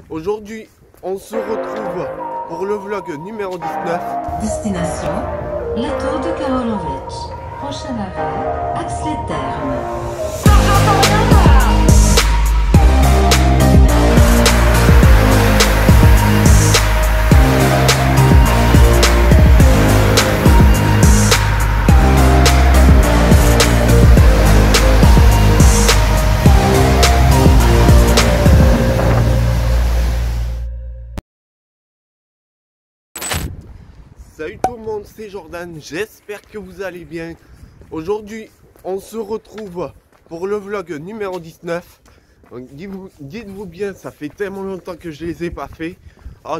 Aujourd'hui, on se retrouve pour le vlog numéro 19. Destination, la Tour de Karolovic. Prochain arrêt, Axe-les-Thermes. Salut tout le monde, c'est Jordan, j'espère que vous allez bien. Aujourd'hui, on se retrouve pour le vlog numéro 19. Donc, dites-vous bien, ça fait tellement longtemps que je les ai pas fait.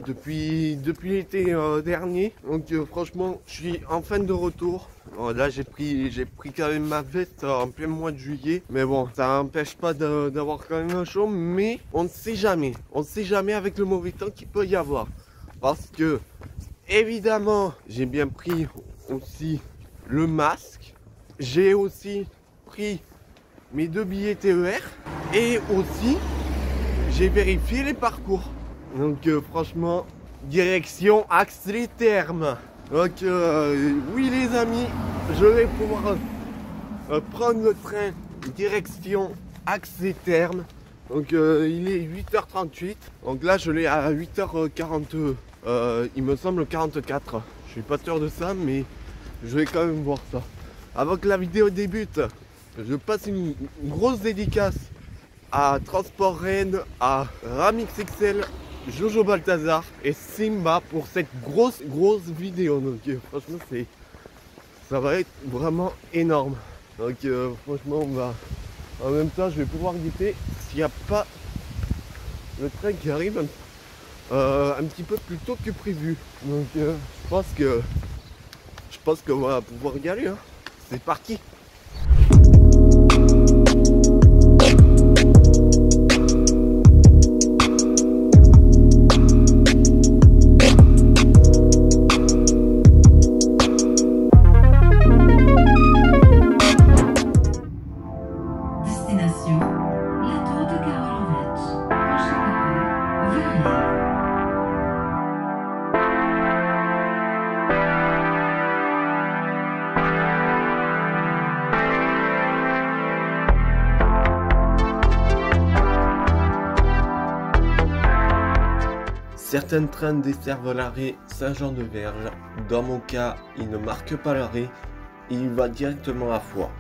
Depuis l'été dernier. Donc franchement, je suis enfin de retour. Bon, là, j'ai pris quand même ma veste en plein mois de juillet. Mais bon, ça n'empêche pas d'avoir quand même un chaud. Mais on ne sait jamais. On ne sait jamais avec le mauvais temps qu'il peut y avoir. Parce que évidemment, j'ai bien pris aussi le masque. J'ai aussi pris mes 2 billets TER. Et aussi, j'ai vérifié les parcours. Donc franchement, direction Axe-les-Thermes. Donc oui les amis, je vais pouvoir prendre le train direction Axe-les-Thermes. Donc il est 8h38. Donc là je l'ai à 8h40. Il me semble 44. Je suis pas sûr de ça, mais je vais quand même voir ça. Avant que la vidéo débute, je passe une grosse dédicace à Transport Rennes, à Ramix XL, Jojo Balthazar et Simba pour cette grosse vidéo. Donc franchement ça va être vraiment énorme. Donc franchement on va en même temps je vais pouvoir guetter s'il n'y a pas le train qui arrive un petit peu plus tôt que prévu. Donc je pense qu'on va pouvoir y aller, hein. C'est parti. Destination, la Tour de Karolovic. Prochain arrêt, Verrières. Certains trains desservent l'arrêt Saint-Jean-de-Verge. Dans mon cas, il ne marque pas l'arrêt, il va directement à Foix.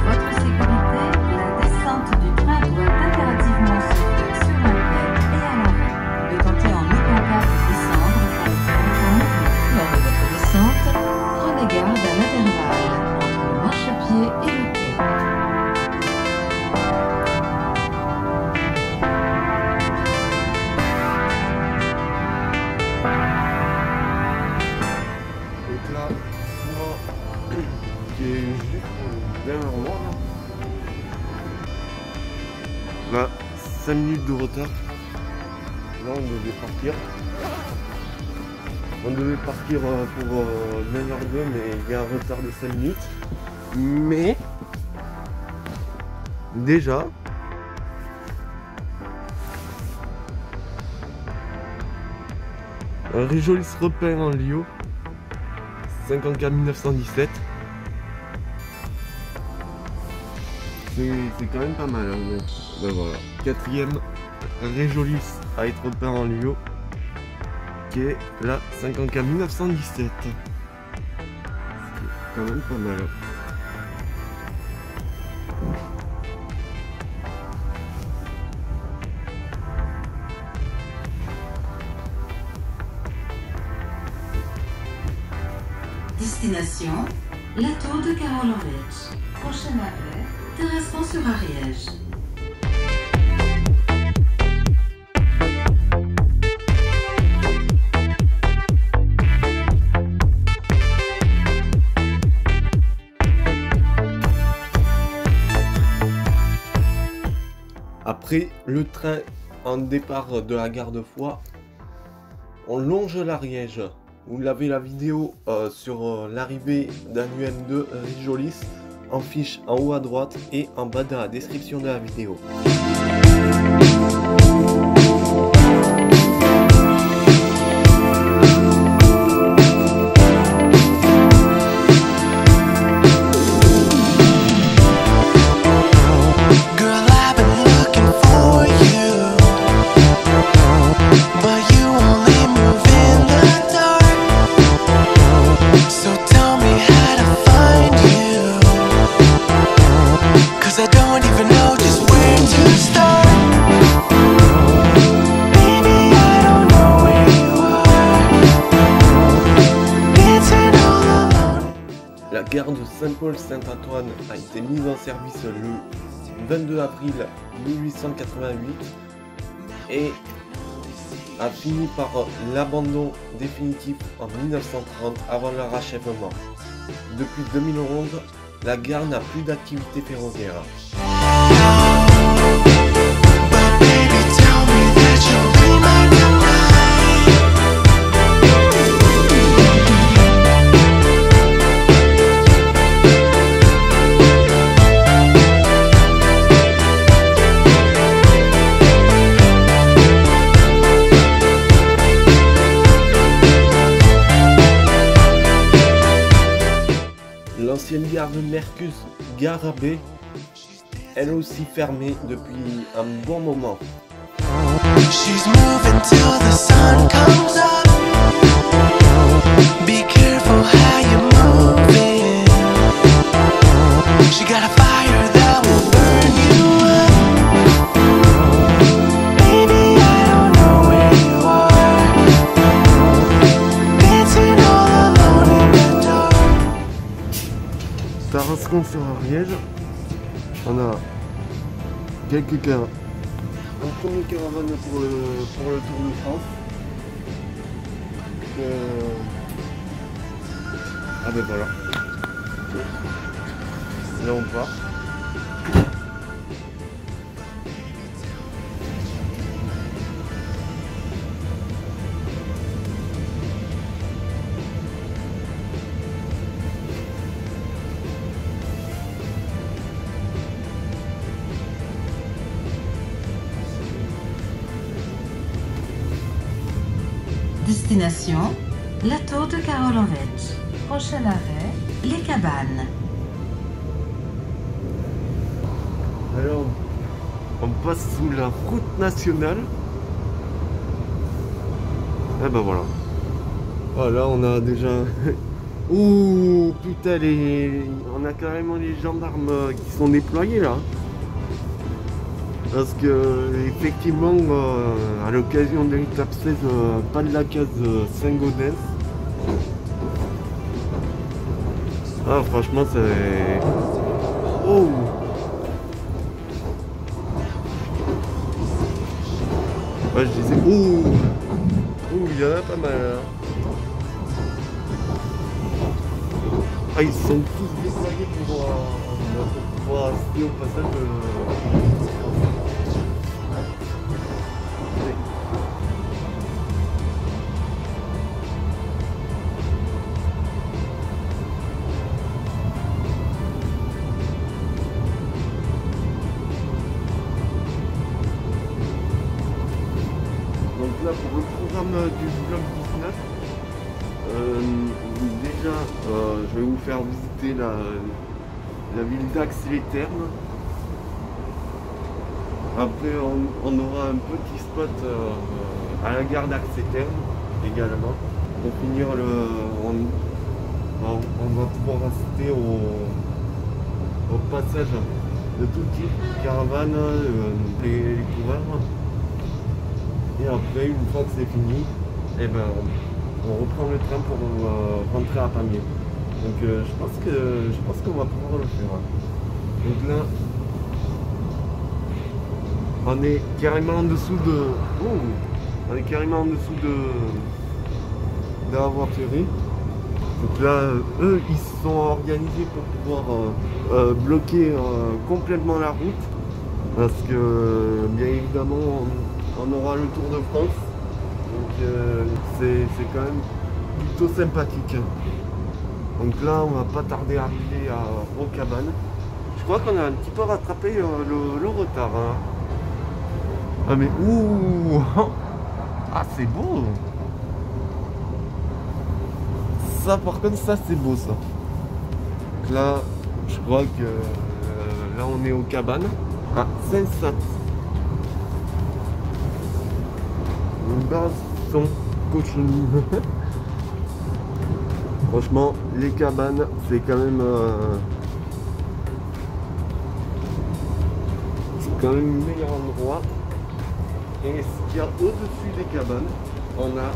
Votre sécurité, la descente du train doit impérativement se faire sur la quai et à l'arrêt. Ne tentez en aucun cas de descendre par le train en mouvement. Lors de votre descente, prenez garde à l'intervalle entre le marchepied et le quai. Donc là, Foix, qui est juste derrière moi. Là, 5 minutes de retard. Là, on devait partir. On devait partir pour 9h02, mais il y a un retard de 5 minutes. Mais déjà, un Réjolis repère en Lio, 54 1917. C'est quand même pas mal, hein, ben voilà. 4e Réjolis à être repère en Lio, qui est la 54 1917. C'est quand même pas mal. Destination, la Tour de Karolovic. Prochain arrêt, Terrassement sur Ariège. Après le train en départ de la gare de Foix, on longe l'Ariège Vous l'avez la vidéo sur l'arrivée d'un UM2 Rijolis en fiche en haut à droite et en bas dans la description de la vidéo. La gare de Saint-Paul-Saint-Antoine a été mise en service le 22 avril 1888 et a fini par l'abandon définitif en 1930 avant leur achèvement. Depuis 2011, la gare n'a plus d'activité ferroviaire. L'ancienne gare de Mercus, gare AB, elle aussi fermée depuis un bon moment. She's moving till the sun comes up. Be careful how you're moving. She got a fire that will burn you up. Baby, I don't know where you are. Dancing all alone in the dark. Tarascon sur Ariège, on a quelques caravanes. Un premier caravane pour le Tour de France. Ah ben voilà. Là on part. Destination, la Tour de Karolovic. Prochain arrêt, les Cabanes. Alors, on passe sous la route nationale. Et ben voilà. Voilà, on a déjà... Ouh, putain, on a carrément les gendarmes qui sont déployés là. Parce que, effectivement, à l'occasion de l'étape 16, pas de la case Saint-Gaudens. Ah, franchement, c'est... Oh! Ouais, je disais... Ouh! Ouh, il y en a pas mal, là. Ah, ils sont tous déployés pour pouvoir assister au passage de... Donc là, pour le programme du vlog 19, déjà je vais vous faire visiter la ville d'Ax les Thermes. Après on aura un petit spot à la gare d'Ax les Thermes également. Pour finir, on va pouvoir assister au passage de tout type, caravane, les couvreurs. Et après, une fois que c'est fini, eh ben, on reprend le train pour rentrer à Pamiers. Donc je pense qu'on va pouvoir le faire. Donc là, on est carrément en dessous de... Oh, on est carrément en dessous de la voie ferrée. Donc là, eux, ils se sont organisés pour pouvoir bloquer complètement la route. Parce que, bien évidemment, on aura le Tour de France. Donc c'est quand même plutôt sympathique. Donc là, on va pas tarder à arriver aux cabanes. Je crois qu'on a un petit peu rattrapé le retard. Hein. Ah mais ouh. Ah c'est beau. Ça par contre, ça c'est beau ça. Donc là, je crois que là on est aux cabanes. Ah, Saint-Sat. Basson Cochonu. Franchement, les cabanes, c'est quand même le meilleur endroit. Et ce qu'il y a au-dessus des cabanes, on a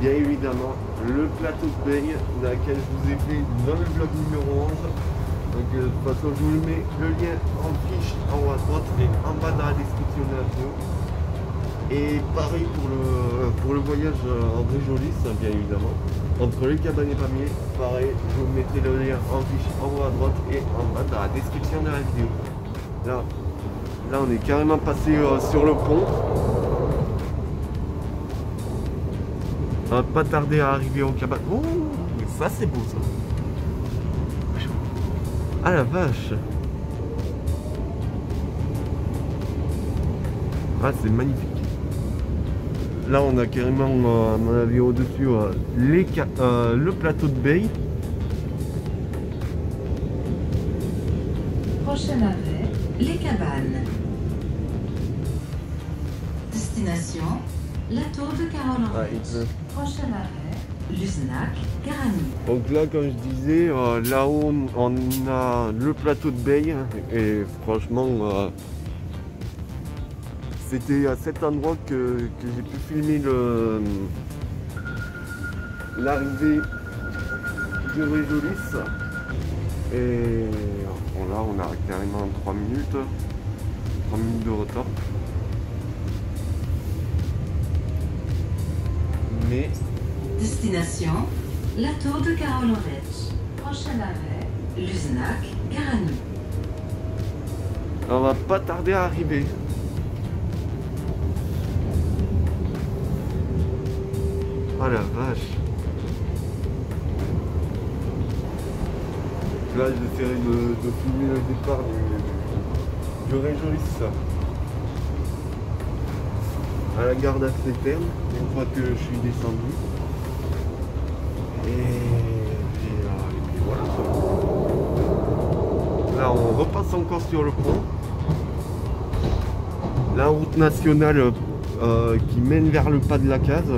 bien évidemment le plateau de Beille, laquelle je vous ai fait dans le vlog numéro 11. Donc de toute façon, je vous mets le lien en fiche en haut à droite et en bas dans la description de la vidéo. Et pareil pour le voyage en Bréjolis, bien évidemment. Entre les cabanes et Pamiers, pareil, je vous mettrai le lien en fiche en haut à droite et en bas dans la description de la vidéo. Là on est carrément passé sur le pont. On va pas tarder à arriver aux cabanes. Oh, mais ça c'est beau ça. Ah la vache. Ah c'est magnifique. Là on a carrément à mon avis au-dessus le plateau de Beille. Prochain arrêt, les cabanes. Destination, la tour de Carole-en-Retz. Prochain arrêt, Luznac, Garani. Donc là comme je disais, là-haut on a le plateau de Beille et franchement c'était à cet endroit que j'ai pu filmer l'arrivée de Bréjolis. Et bon, là on a carrément 3 minutes de retard. Mais Destination, la tour de Carole-en-Retz. Prochain arrêt, Luznac, Garani. on va pas tarder à arriver. Oh la vache. Là j'essaierai de filmer le départ du Bréjolis à la gare d'Axe-les-Thermes une fois que je suis descendu. Et puis voilà. Là on repasse encore sur le pont. La route nationale qui mène vers le pas de la Case.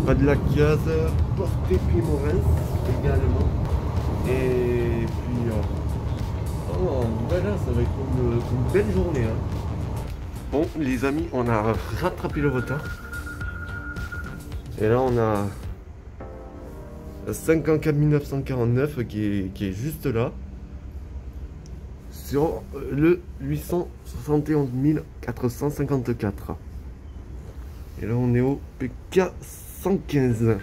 Pas de la Case, Portet-Puymorens également. Et puis voilà, ça va être une belle journée. Hein. Bon les amis, on a rattrapé le retard. Et là on a 54 949 qui est juste là. Sur le 871 454. Et là on est au PK 115.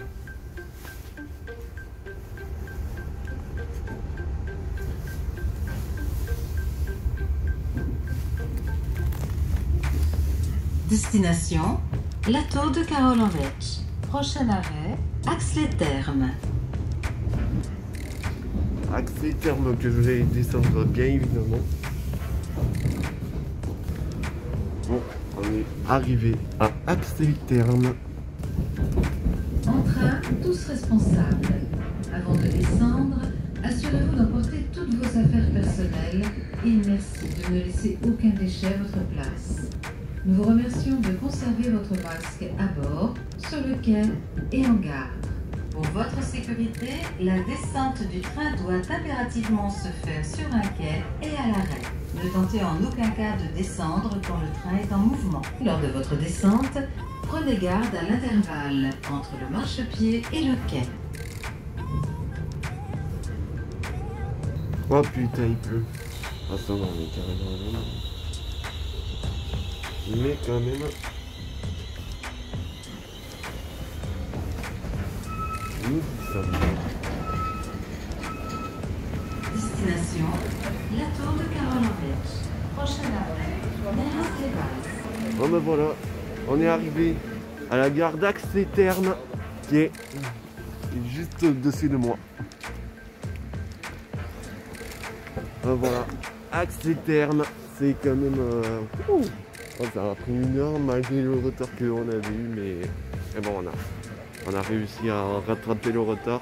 Destination, la tour de Carole-en-Retz. Prochain arrêt, Axe-les-Thermes. Axe-les-Thermes que je vais descendre bien évidemment. Bon, on est arrivé à Axe-les-Thermes. En train, tous responsables. Avant de descendre, assurez-vous d'emporter toutes vos affaires personnelles et merci de ne laisser aucun déchet à votre place. Nous vous remercions de conserver votre masque à bord, sur le quai et en gare. Pour votre sécurité, la descente du train doit impérativement se faire sur un quai et à l'arrêt. Ne tentez en aucun cas de descendre quand le train est en mouvement. Lors de votre descente, prenez garde à l'intervalle entre le marchepied et le quai. Oh putain, il pleut. Ah ça va, on est carrément là. Mais quand même. Nous y sommes. Destination, la tour de Carole-en-Retz. Prochain arrêt, Néras-les-Bases. Bon ben voilà, on est arrivé à la gare d'Axe-les-Thermes. qui est juste au-dessus de moi. Voilà, accès terme, c'est quand même... Oh, ça a pris 1 heure malgré le retard qu'on avait eu, mais bon, on a réussi à rattraper le retard.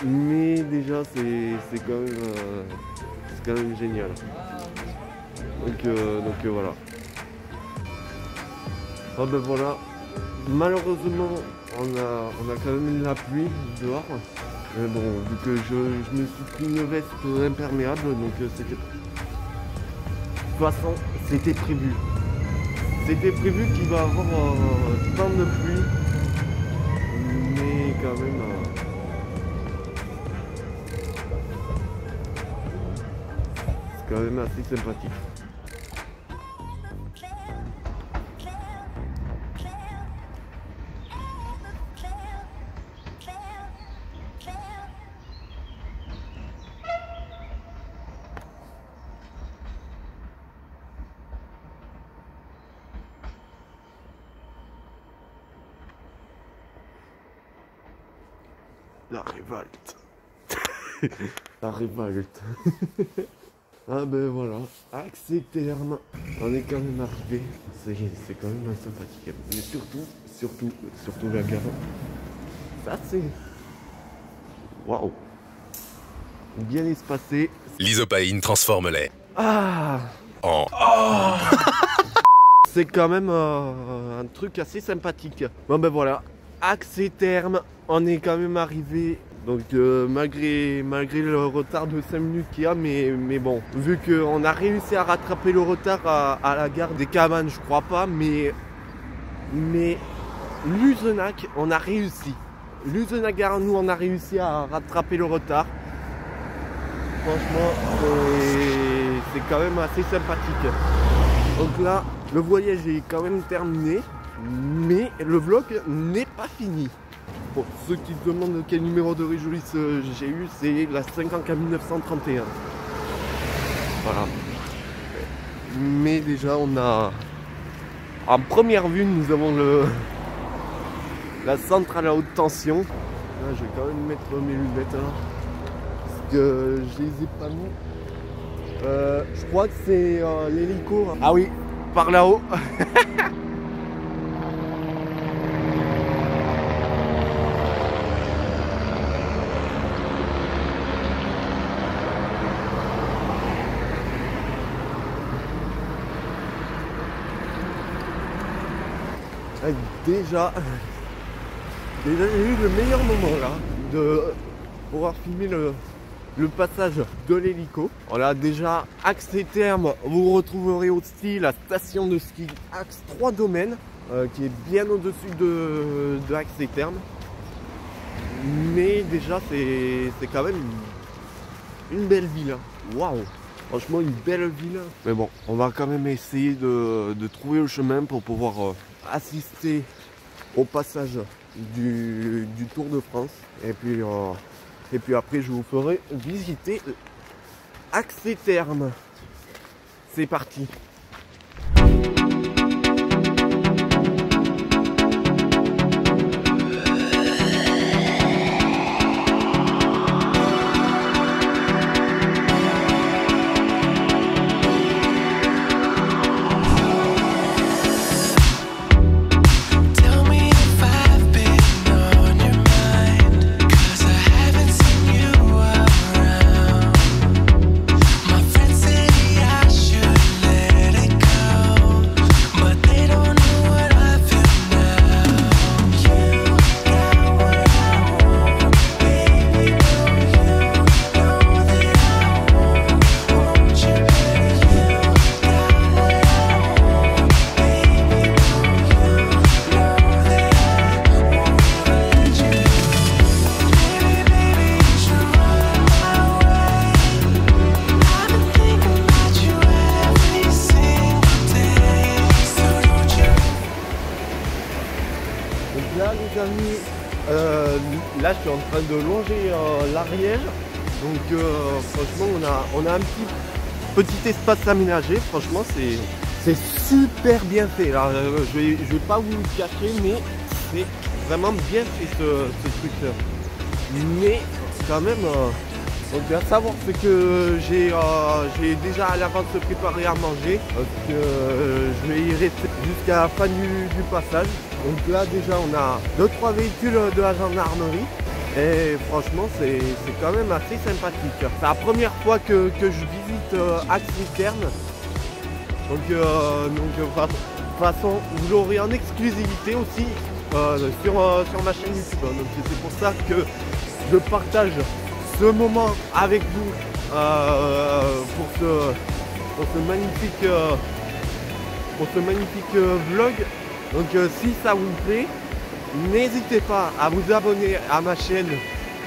Mais déjà, c'est quand même génial. Donc voilà. Ah ben voilà, malheureusement on a quand même la pluie dehors. Bon, vu que je me suis pris une veste imperméable, donc c'était... De toute façon, c'était prévu. C'était prévu qu'il va y avoir tant de pluie, mais quand même... c'est quand même assez sympathique. La révolte. La révolte. Ah ben voilà, accès terme. On est quand même arrivé. C'est quand même sympathique. Mais surtout la gare. Ça c'est... Waouh. Bien espacé. L'Isopaïne transforme-les. Ah. En... Oh. C'est quand même un truc assez sympathique. Bon ben voilà, accès terme. On est quand même arrivé, donc malgré le retard de 5 minutes qu'il y a, mais bon, vu qu'on a réussi à rattraper le retard à la gare des Cabanes, je crois pas, mais Luzenac, on a réussi. Luzenac Gare, nous, on a réussi à rattraper le retard. Franchement, c'est quand même assez sympathique. Donc là, le voyage est quand même terminé, mais le vlog n'est pas fini. Pour ceux qui se demandent quel numéro de Réjouisse j'ai eu, c'est la 50K 1931. Voilà. Mais déjà, on a... En première vue, nous avons la centrale à haute tension. Là, je vais quand même mettre mes lunettes là. Parce que je les ai pas mis. Je crois que c'est l'hélico. Ah oui, par là-haut. Déjà j'ai eu le meilleur moment là de pouvoir filmer le passage de l'hélico. Voilà, déjà accès terme, vous retrouverez aussi la station de ski Axe 3 Domaines qui est bien au-dessus de accès terme. Mais déjà c'est quand même une belle ville. Waouh! Franchement une belle ville. Mais bon, on va quand même essayer de trouver le chemin pour pouvoir assister au passage du Tour de France. Et puis après je vous ferai visiter accès terme. C'est parti. Là je suis en train de longer l'Ariège, donc franchement on a un petit espace aménagé, franchement c'est super bien fait. Là, je vais pas vous le cacher, mais c'est vraiment bien fait ce truc. Mais quand même, donc à savoir c'est que j'ai déjà à l'avance préparé à manger. Donc je vais y rester jusqu'à la fin du passage. Donc là déjà on a 2-3 véhicules de la gendarmerie. Et franchement c'est quand même assez sympathique. C'est la première fois que je visite Axe-les-Thermes. Donc de toute façon vous l'aurez en exclusivité aussi sur ma chaîne YouTube. Donc c'est pour ça que je partage ce moment avec vous pour ce magnifique vlog. Donc si ça vous plaît, n'hésitez pas à vous abonner à ma chaîne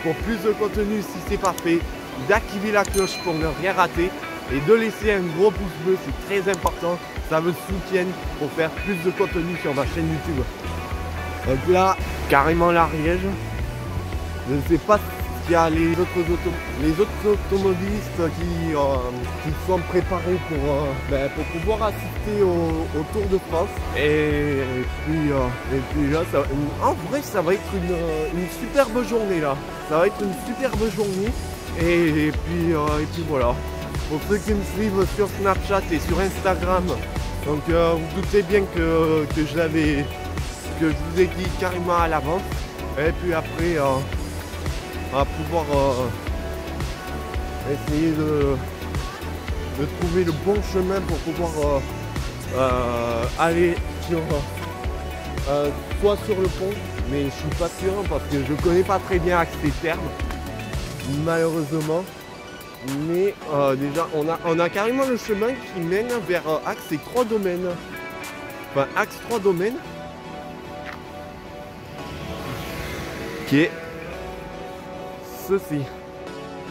pour plus de contenu si c'est pas fait, d'activer la cloche pour ne rien rater et de laisser un gros pouce bleu, c'est très important, ça me soutienne pour faire plus de contenu sur ma chaîne YouTube. Donc là, carrément l'Ariège, je ne sais pas s'il y a les autres automobilistes qui sont préparés pour pouvoir assister au Tour de France. Et puis là, en vrai, ça va être une superbe journée là. Ça va être une superbe journée. Et puis voilà. Pour ceux qui me suivent sur Snapchat et sur Instagram, donc vous doutez bien que je vous ai dit carrément à l'avance. Et puis après, on va pouvoir essayer de trouver le bon chemin pour pouvoir aller soit sur le pont, mais je suis pas sûr parce que je connais pas très bien Axe-les-Thermes, malheureusement. Mais déjà on a carrément le chemin qui mène vers Axe et 3 domaines. Enfin Axe 3 domaines. Qui est ceci.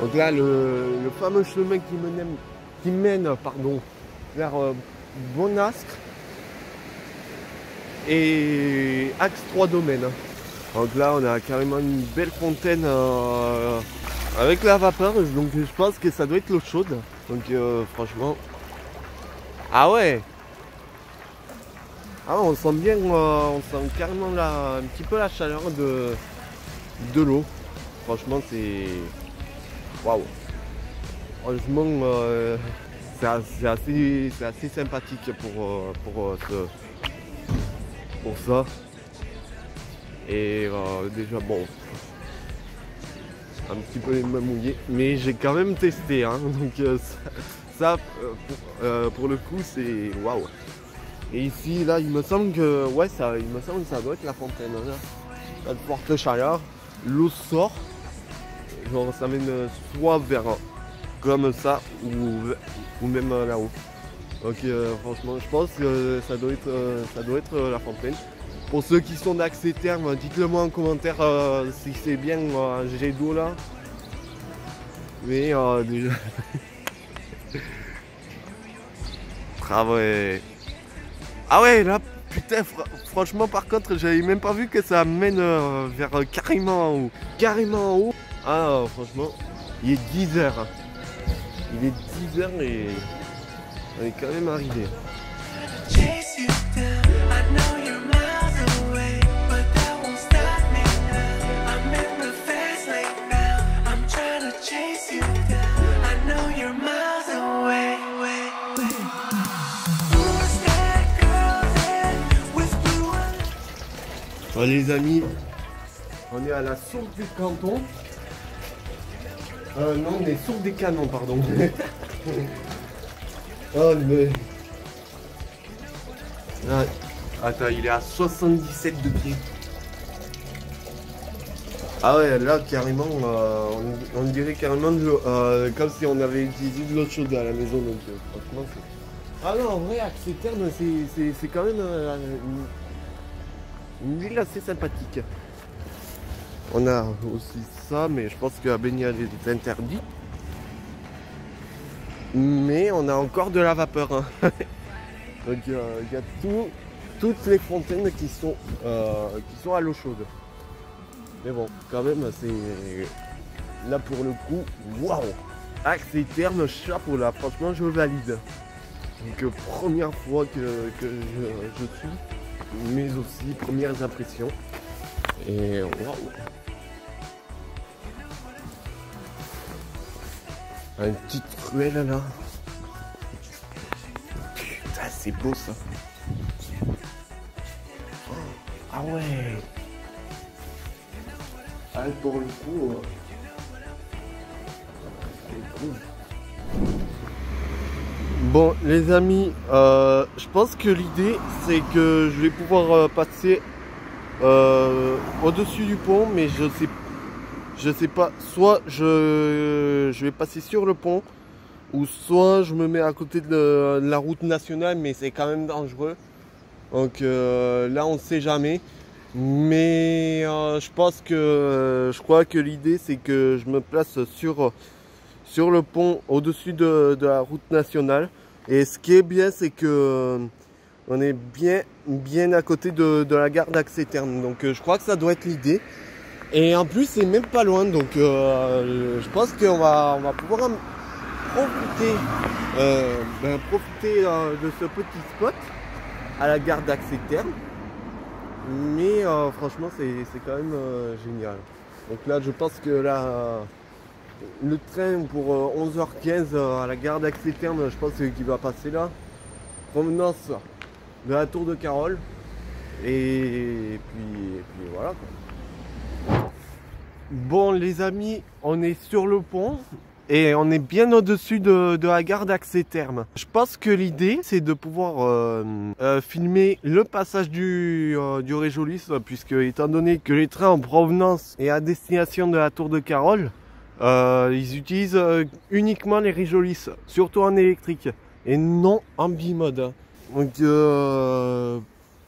Donc là le fameux chemin qui mène vers Bonastre et Axe 3 domaines. Donc là on a carrément une belle fontaine avec la vapeur, donc je pense que ça doit être l'eau chaude. Donc franchement. Ah ouais. Ah on sent bien, on sent carrément un petit peu la chaleur de l'eau. Franchement c'est. Waouh. Franchement c'est assez sympathique pour ça. Et déjà bon. Un petit peu les mains mouillées, mais j'ai quand même testé, hein, donc pour le coup c'est waouh. Et ici là il me semble que ça doit être la fontaine, hein, là. Pas de forte chaleur, l'eau sort, genre ça mène soit vers comme ça ou même là-haut. Donc franchement je pense que ça doit être la fontaine. Pour ceux qui sont d'Axe-les-Thermes, dites-le moi en commentaire si c'est bien un jet d'eau là. Mais déjà. Ah ouais. Ah ouais là putain franchement par contre j'avais même pas vu que ça mène vers carrément en haut. Carrément en haut. Ah franchement il est 10h. Il est 10h et on est quand même arrivé. Bon, les amis, on est à la source du canton. Non, on est source des canons, pardon. Oh, mais... Ah, attends, il est à 77 degrés. Ah ouais, là, carrément, on dirait carrément comme si on avait utilisé de l'eau chaude à la maison. Donc, franchement, c'est... Ah non, en vrai, Axe-les-Thermes, c'est quand même une ville assez sympathique. On a aussi ça, mais je pense que la baignade est interdite. Mais on a encore de la vapeur. Hein. Donc il y a toutes les fontaines qui sont à l'eau chaude. Mais bon, quand même, c'est là pour le coup, waouh! Axe-les-Thermes, chapeau là, franchement, je valide. Donc première fois que je suis, mais aussi premières impressions. Et waouh. Une petite ruelle là. Putain, c'est beau ça. Oh, ah ouais. Ah, pour le coup. C'est cool. Bon les amis, je pense que l'idée c'est que je vais pouvoir passer au-dessus du pont, mais je sais pas, soit je vais passer sur le pont, ou soit je me mets à côté de la route nationale, mais c'est quand même dangereux. Donc là on ne sait jamais. Mais je pense que je crois que l'idée c'est que je me place sur le pont au-dessus de la route nationale. Et ce qui est bien, c'est que on est bien à côté de la gare d'Axe Terme. Donc je crois que ça doit être l'idée. Et en plus, c'est même pas loin. Donc je pense qu'on va pouvoir profiter, de ce petit spot à la gare d'Axe Terme. Mais franchement, c'est quand même génial. Donc là, je pense que là... le train pour 11h15 à la gare d'Axe Terme, je pense qu'il va passer là. Provenance de la Tour de Carole. Et puis voilà quoi. Bon les amis, on est sur le pont. Et on est bien au-dessus de la gare d'Axe Terme. Je pense que l'idée, c'est de pouvoir filmer le passage du Réjolis, puisque étant donné que les trains en provenance et à destination de la Tour de Carole, ils utilisent uniquement les Réjolis, surtout en électrique, et non en bimode. Donc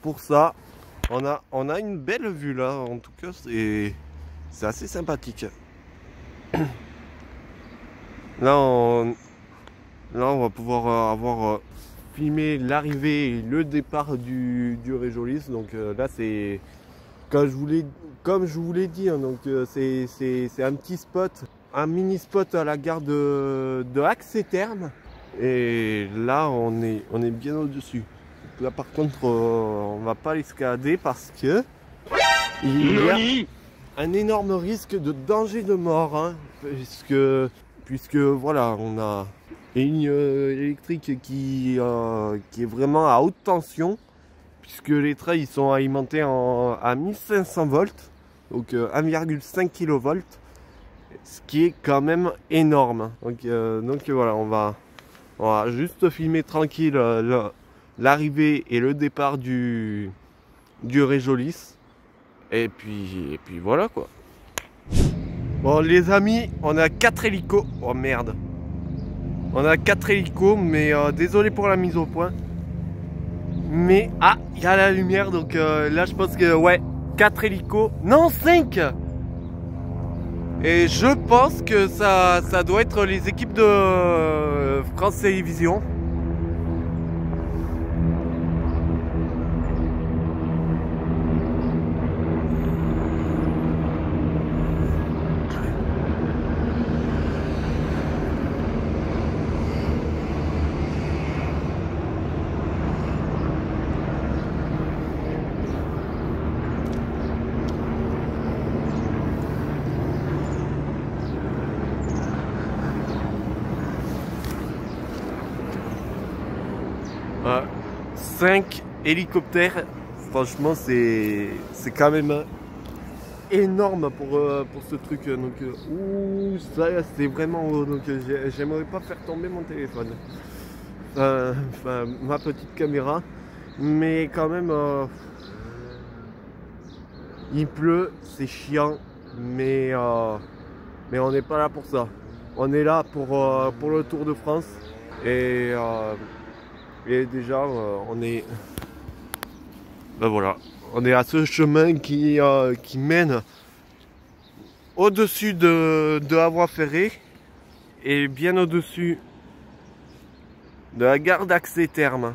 pour ça, on a une belle vue là, en tout cas c'est assez sympathique. Là on va pouvoir avoir filmé l'arrivée et le départ du Réjolis. Donc là c'est, comme je vous l'ai dit, hein, donc c'est un petit spot, un mini spot à la gare de Axe Terme. Et là on est bien au-dessus. Là par contre on va pas l'escalader parce que il y a un énorme risque de danger de mort, hein, puisque voilà, on a une ligne électrique qui est vraiment à haute tension, puisque les trains ils sont alimentés à 1500 volts, donc 1,5 kV, ce qui est quand même énorme. Donc voilà, on va juste filmer tranquille l'arrivée et le départ du Réjolis, et puis voilà quoi. Bon les amis, on a 4 hélicos. Oh merde. On a 4 hélicos, mais désolé pour la mise au point. Mais ah, il y a la lumière, donc là je pense que ouais, 4 hélicos. Non, 5. Et je pense que ça doit être les équipes de France Télévisions. Euh, 5 hélicoptères, franchement c'est quand même énorme pour ce truc. Donc ouh, ça c'est vraiment haut, donc j'aimerais pas faire tomber mon téléphone, enfin ma petite caméra, mais quand même il pleut, c'est chiant, mais on n'est pas là pour ça. On est là pour le Tour de France, et déjà on est, ben voilà, on est à ce chemin qui mène au-dessus de la voie ferrée et bien au-dessus de la gare d'Axe Terme.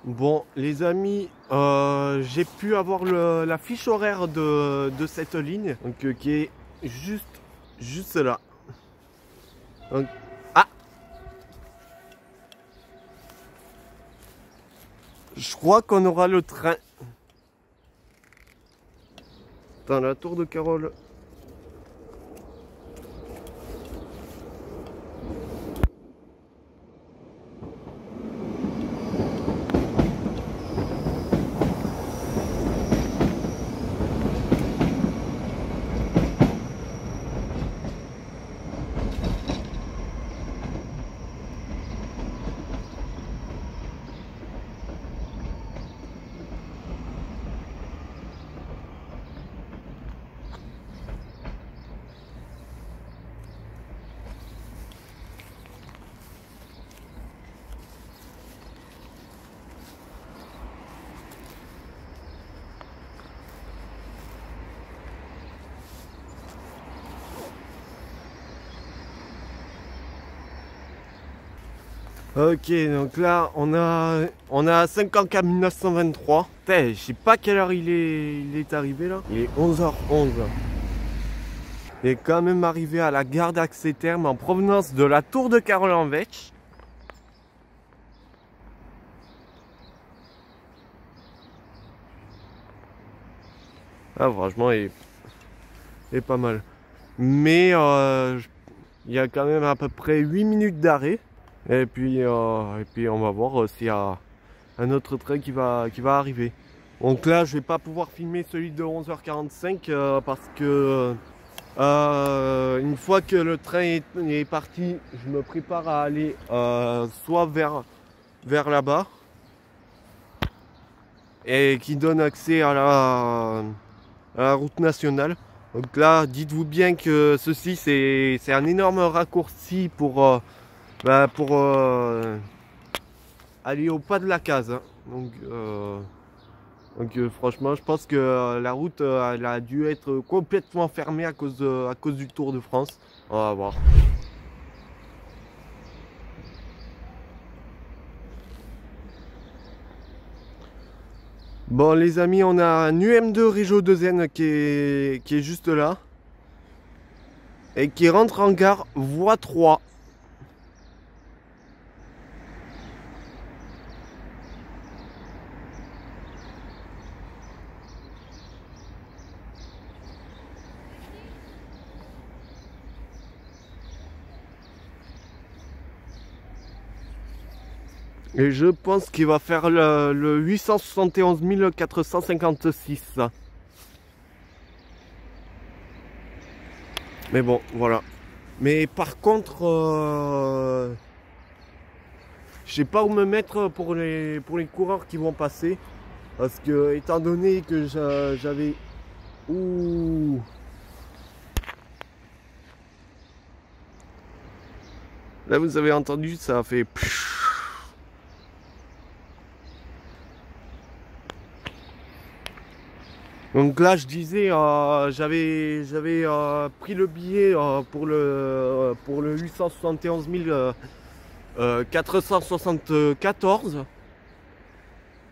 Bon les amis, j'ai pu avoir la fiche horaire de cette ligne, donc qui est juste là. Donc, ah, je crois qu'on aura le train. Dans la tour de Carole. Ok, donc là on a 54 1923. Putain, je sais pas quelle heure il est arrivé là. Il est 11h11. Il est quand même arrivé à la gare d'Accès Terme en provenance de la tour de Carole-en-Veitch. Ah franchement il est pas mal. Mais il y a quand même à peu près 8 minutes d'arrêt. Et puis on va voir s'il y a un autre train qui va arriver. Donc là je vais pas pouvoir filmer celui de 11h45 parce que une fois que le train est parti, je me prépare à aller soit vers là-bas et qui donne accès à la route nationale. Donc là dites-vous bien que ceci c'est un énorme raccourci pour aller au pas de la case. Hein. Donc franchement, je pense que la route elle a dû être complètement fermée à cause du Tour de France. On va voir. Bon les amis, on a un UM2 Région 2N qui est juste là. Et qui rentre en gare voie 3. Et je pense qu'il va faire le 871 456. Mais bon, voilà. Mais par contre, je sais pas où me mettre pour les coureurs qui vont passer. Parce que, étant donné que j'avais... Ouh. Là, vous avez entendu, ça a fait... Donc là je disais j'avais pris le billet pour le 871 474.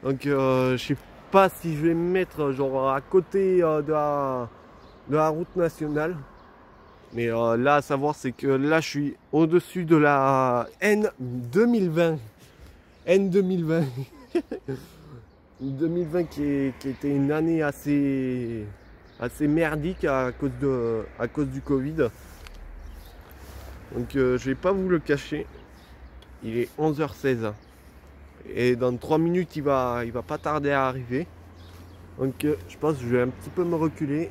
Donc je sais pas si je vais me mettre genre à côté de la route nationale. Mais là à savoir c'est que là je suis au-dessus de la N2020. N2020. 2020 qui était une année assez merdique à cause du Covid. Donc je vais pas vous le cacher. Il est 11h16. Et dans 3 minutes il va pas tarder à arriver. Donc je pense que je vais un petit peu me reculer.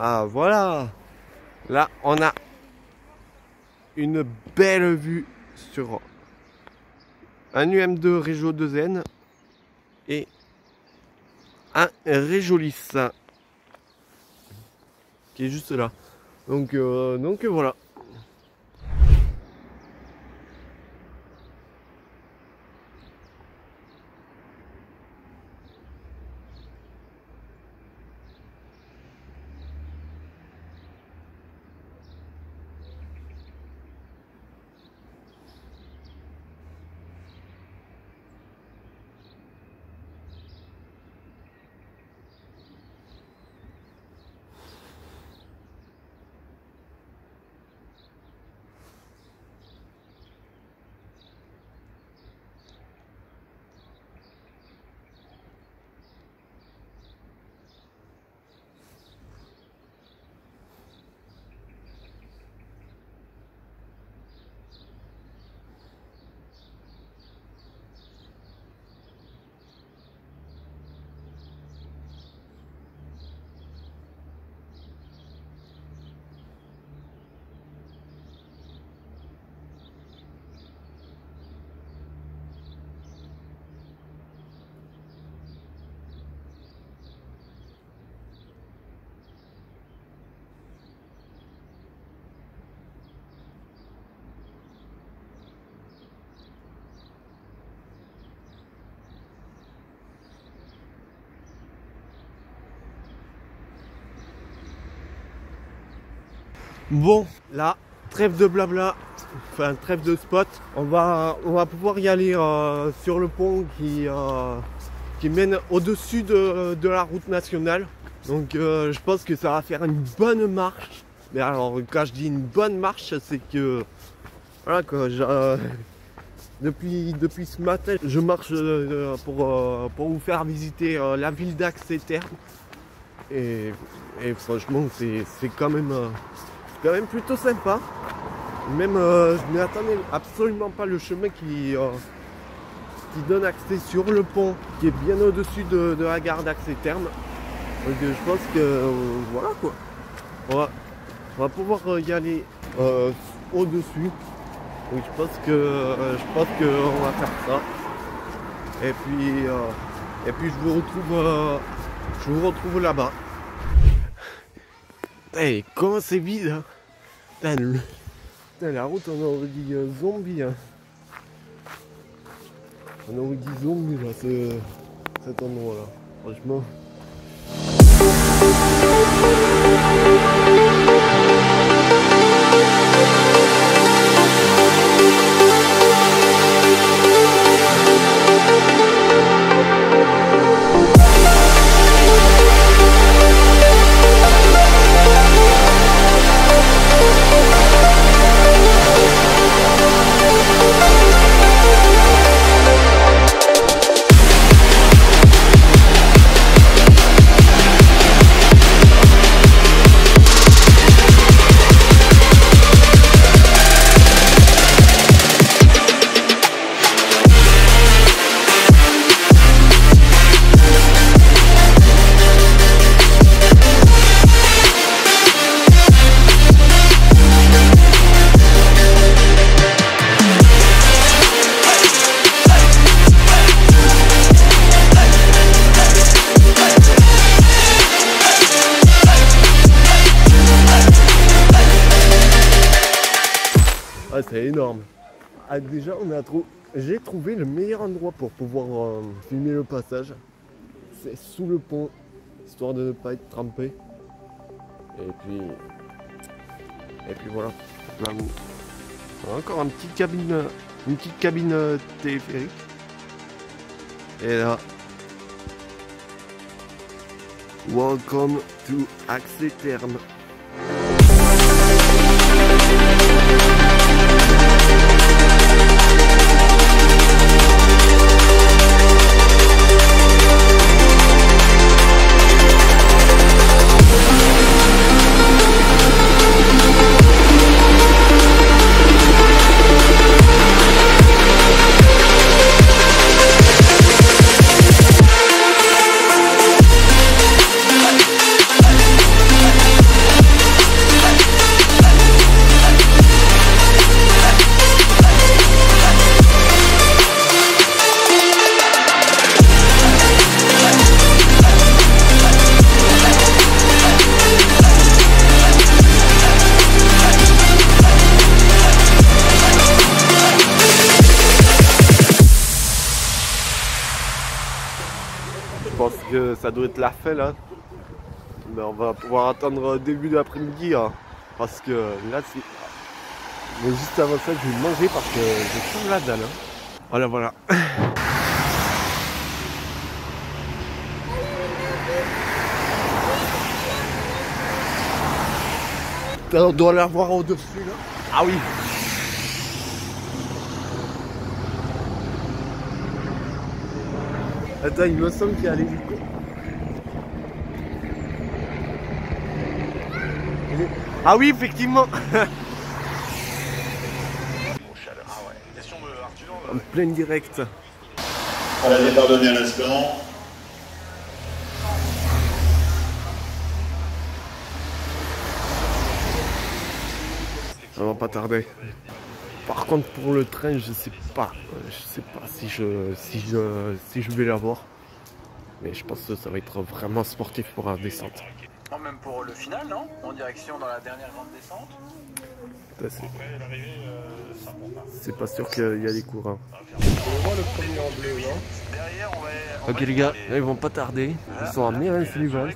Ah voilà. Là on a une belle vue sur un UM2 Région 2N et un Réjolis qui est juste là. Donc voilà. Bon, là, trêve de blabla, enfin trêve de spot. On va pouvoir y aller sur le pont qui mène au-dessus de la route nationale. Donc je pense que ça va faire une bonne marche. Mais alors quand je dis une bonne marche, c'est que voilà quoi, depuis ce matin, je marche pour vous faire visiter la ville d'Axeterme. Et franchement c'est quand même plutôt sympa. Même je ne m'attendais absolument pas, le chemin qui donne accès sur le pont qui est bien au-dessus de la gare d'Axeterme. Donc je pense que voilà quoi. On va pouvoir y aller au-dessus. Donc je pense que on va faire ça. Et puis je vous retrouve là-bas. Hey, comment c'est vide hein. Putain, la route on aurait dit zombie hein. On aurait dit zombie là, cet endroit là. Franchement. Ah, c'est énorme. Ah, déjà, j'ai trouvé le meilleur endroit pour pouvoir filmer le passage. C'est sous le pont, histoire de ne pas être trempé. Et puis voilà. Là, on a encore une petite cabine téléphérique. Et là, welcome to Axe-Terme. Je pense que ça doit être la fin là. Mais on va pouvoir attendre début d'après-midi hein, parce que là c'est. Mais juste avant ça je vais manger parce que j'ai faim la dalle. Hein. Voilà. On doit la voir au-dessus là. Ah oui. Attends, il me semble qu'il y a l'hélico. Ah oui, effectivement. En plein direct. On va les pardonner à l'instant. Ça va pas tarder. Par contre pour le train je sais pas si je vais l'avoir. Mais je pense que ça va être vraiment sportif pour la descente. Non, même pour le final, non? En direction dans la dernière grande descente. C'est pas sûr qu'il y a des courants. On voit le premier en bleu, non? Derrière, on va... Ok les gars, là, ils vont pas tarder. Ils sont à Mérins-Sullivan.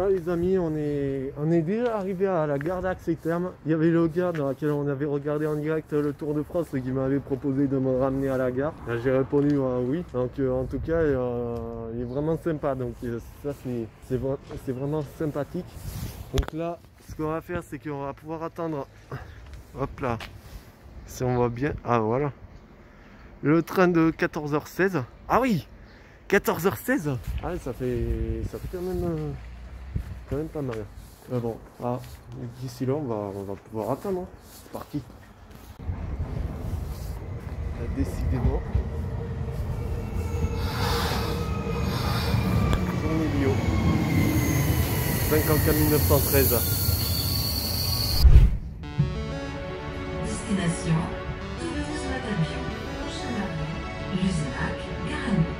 Voilà les amis, on est déjà arrivé à la gare d'Axe et Terme. Il y avait le gars dans laquelle on avait regardé en direct le Tour de France qui m'avait proposé de me ramener à la gare. Là, j'ai répondu oui. Donc en tout cas, il est vraiment sympa. Donc ça c'est vraiment sympathique. Donc là, ce qu'on va faire, c'est qu'on va pouvoir attendre. Hop là. Si on voit bien. Ah voilà. Le train de 14h16. Ah oui, 14h16. Ah ça fait quand même pas mal. Mais bon, d'ici là, on va pouvoir attendre. C'est parti. Décidément. Journée bio. 54 1913. Destination Toulouse-Matabio, prochain arrêt, Luzenac, gare à nous.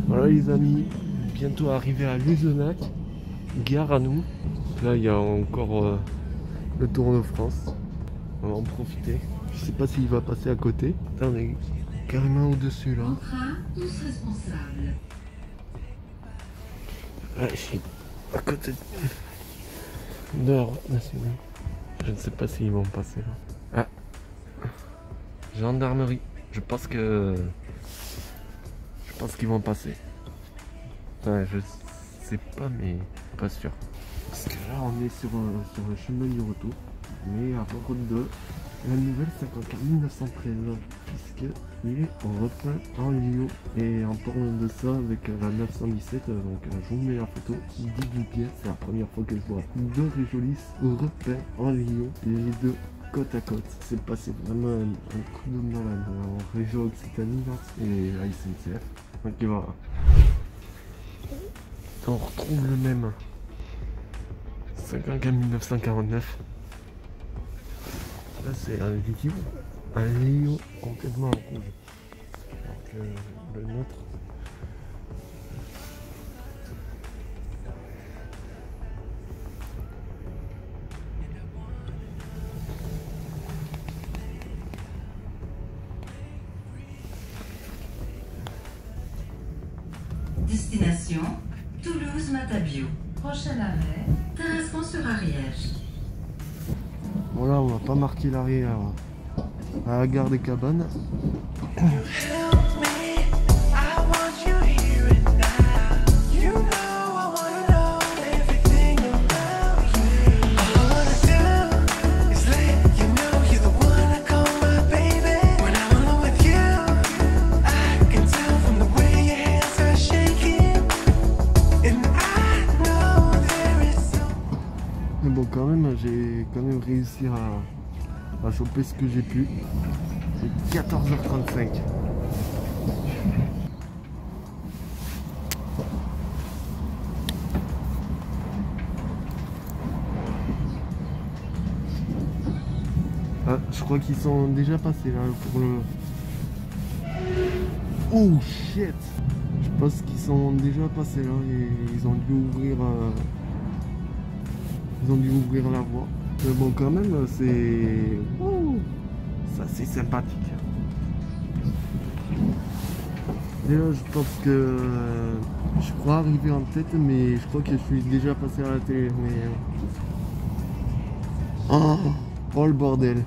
Voilà les amis, bientôt arrivé à Luzenac, gare à nous. Là il y a encore le Tour de France. On va en profiter. Je sais pas s'il va passer à côté. Là, on est carrément au-dessus là. En train, tous responsables. Ouais, je suis à côté de la route nationale. Je ne sais pas s'ils vont passer là. Ah, gendarmerie. Je pense qu'ils vont passer. Enfin, je sais pas, mais pas sûr. Parce que là, on est sur un chemin du retour, mais à bord de la nouvelle 54 1913, puisque il est repeint en Lyon. Et en parlant de ça, avec la 917, donc je vous mets la photo. Dites-vous bien, c'est la première fois que je vois deux Réjolis repeints en Lyon, les deux côte à côte. C'est passé vraiment un coup de malade en région Occitanie et la SNCF. Donc voilà. On retrouve le même 54 1949. Là c'est un Lyon complètement en rouge. Donc le nôtre. Destination Toulouse-Matabio, prochain arrêt, Tarascon-sur-Ariège. Bon là on va pas marquer l'arrêt à la gare des Cabanes. Mais bon quand même j'ai réussi à choper ce que j'ai pu. C'est 14h35. Ah, je crois qu'ils sont déjà passés là pour le... Oh shit! Je pense qu'ils sont déjà passés là et ils ont dû ouvrir... Ils ont dû ouvrir la voie. Mais bon quand même c'est... Ça c'est sympathique. Et là je pense que... Je crois arriver en tête mais je crois que je suis déjà passé à la télé. Mais... Oh le bordel.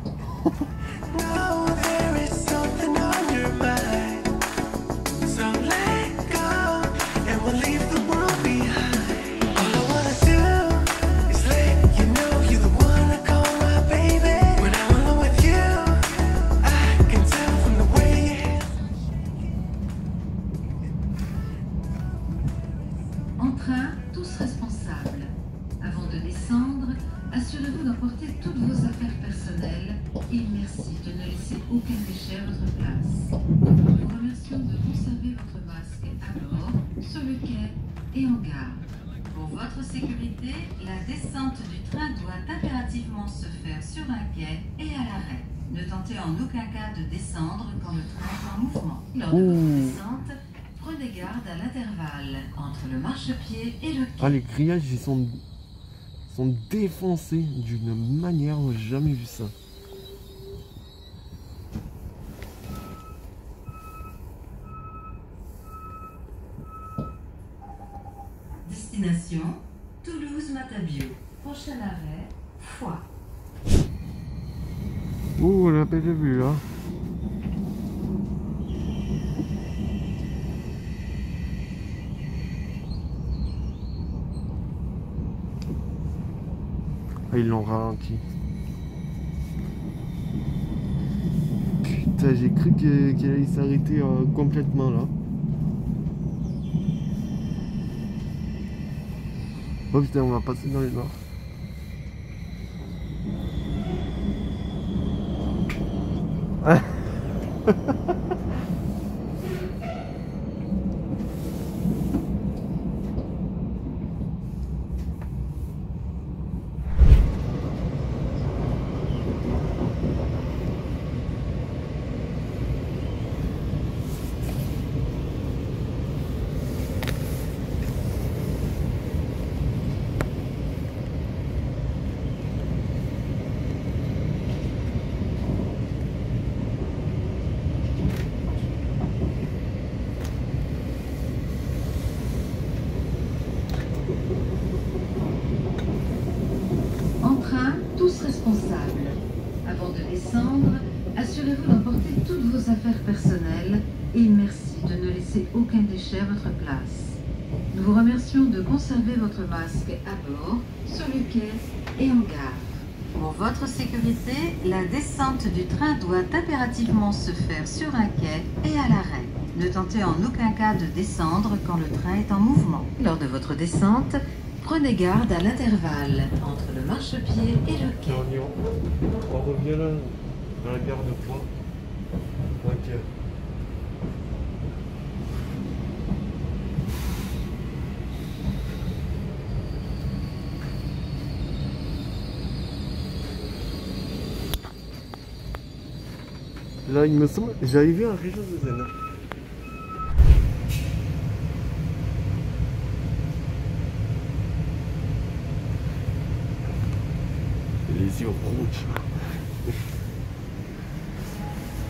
En train, tous responsables. Avant de descendre, assurez-vous d'emporter toutes vos affaires personnelles et merci de ne laisser aucun déchet à votre place. Nous vous remercions de conserver votre masque à bord, sur le quai et en gare. Pour votre sécurité, la descente du train doit impérativement se faire sur un quai et à l'arrêt. Ne tentez en aucun cas de descendre quand le train est en mouvement. Lors de votre descente, prenez garde à l'intervalle entre le marchepied et le quai. Ah les grillages ils sont défoncés d'une manière où j'ai jamais vu ça. arrêt, Foix. Ouh, la belle vue là. Ah, ils l'ont ralenti. Putain, j'ai cru qu'elle allait s'arrêter complètement là. Oh putain, on va passer dans les noirs. En train, tous responsables. Avant de descendre, assurez-vous d'emporter toutes vos affaires personnelles et merci de ne laisser aucun déchet à votre place. Nous vous remercions de conserver votre masque à bord, sur le quai et en gare. Pour votre sécurité, la descente du train doit impérativement se faire sur un quai et à l'arrêt. Ne tentez en aucun cas de descendre quand le train est en mouvement. Lors de votre descente, prenez garde à l'intervalle entre le marchepied et le quai. On revient là, dans la gare de Foix. Ok. Là, il me semble, j'avais vu un région de Zen. Les yeux rouges.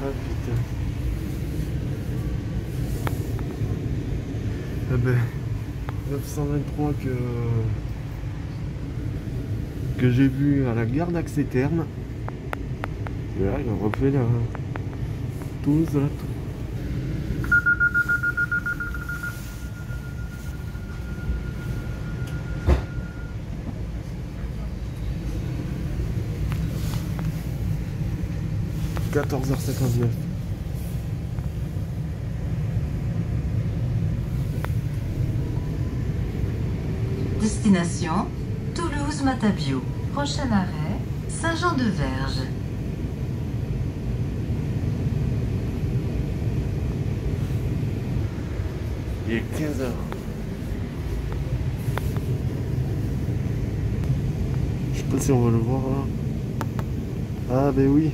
Ah putain. Ah ben, 923 que j'ai vu à la gare d'Accès Terme. Et là, il a refait la Toulouse là. « 14h59 ». Destination Toulouse-Matabiau. Prochain arrêt Saint-Jean-de-Verge. Il est 15h. Je sais pas si on va le voir là. Ah ben oui.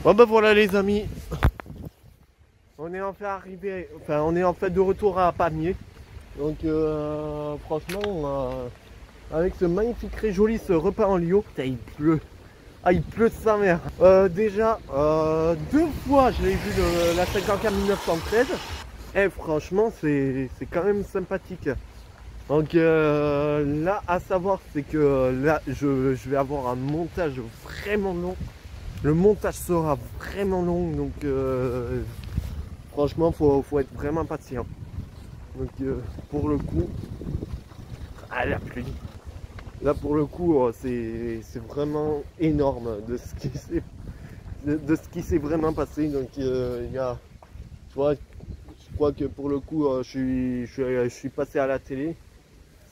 Bon ben voilà les amis. On est en fait arrivé, enfin on est en fait de retour à Pamiers. Donc franchement, avec ce magnifique joli ce repas en lieu, il pleut. Ah il pleut sa mère. Déjà, 2 fois je l'ai vu de la 54 1913. Et franchement c'est quand même sympathique. Donc là à savoir c'est que là je vais avoir un montage vraiment long. Le montage sera vraiment long donc franchement faut être vraiment patient. Donc pour le coup, ah la pluie. Là pour le coup c'est vraiment énorme de ce qui s'est vraiment passé. Donc il y a, tu vois, je crois que pour le coup je suis passé à la télé.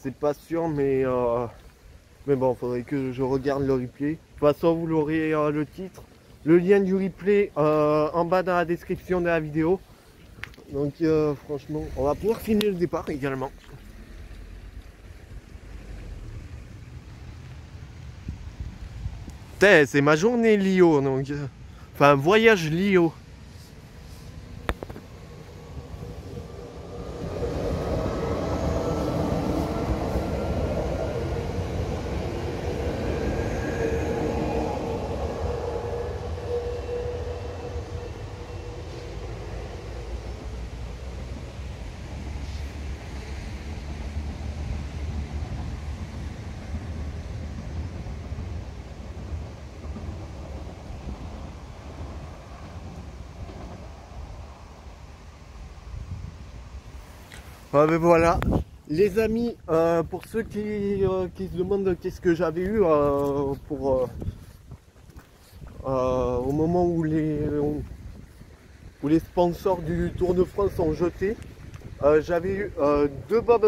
C'est pas sûr mais bon faudrait que je regarde le replay. De toute façon vous l'aurez le titre, le lien du replay en bas dans la description de la vidéo. Donc franchement, on va pouvoir finir le départ également. C'est ma journée Lio, donc enfin voyage Lio. Ben voilà, les amis, pour ceux qui se demandent qu'est-ce que j'avais eu au moment où les sponsors du Tour de France ont jeté, j'avais eu deux bobs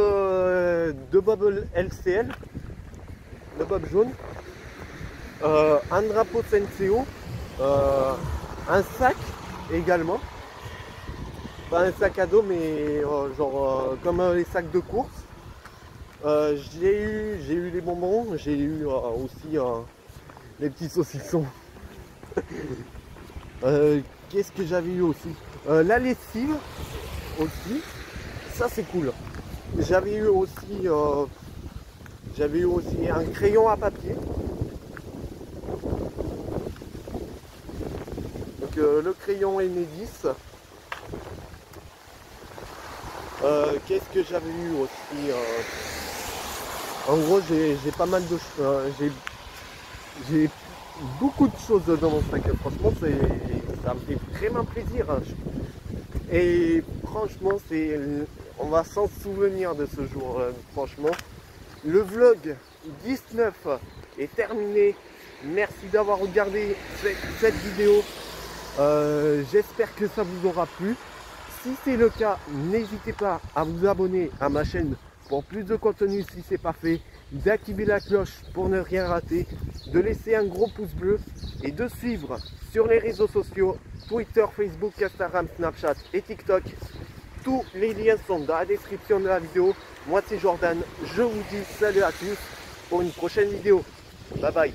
LCL, deux bobs jaunes, un drapeau Senseo, un sac également. Pas un sac à dos, mais comme les sacs de course. J'ai eu les bonbons, j'ai eu aussi les petits saucissons. Qu'est-ce que j'avais eu aussi? La lessive aussi, ça c'est cool. J'avais eu aussi un crayon à papier. Donc le crayon Enedis. Qu'est-ce que j'avais eu aussi en gros j'ai pas mal de j'ai beaucoup de choses dans mon sac. Franchement ça me fait vraiment plaisir. Et franchement on va s'en souvenir de ce jour. Franchement, le vlog 19 est terminé. Merci d'avoir regardé cette vidéo. J'espère que ça vous aura plu. Si c'est le cas, n'hésitez pas à vous abonner à ma chaîne pour plus de contenu si ce n'est pas fait, d'activer la cloche pour ne rien rater, de laisser un gros pouce bleu et de suivre sur les réseaux sociaux, Twitter, Facebook, Instagram, Snapchat et TikTok. Tous les liens sont dans la description de la vidéo. Moi c'est Jordan, je vous dis salut à tous pour une prochaine vidéo. Bye bye.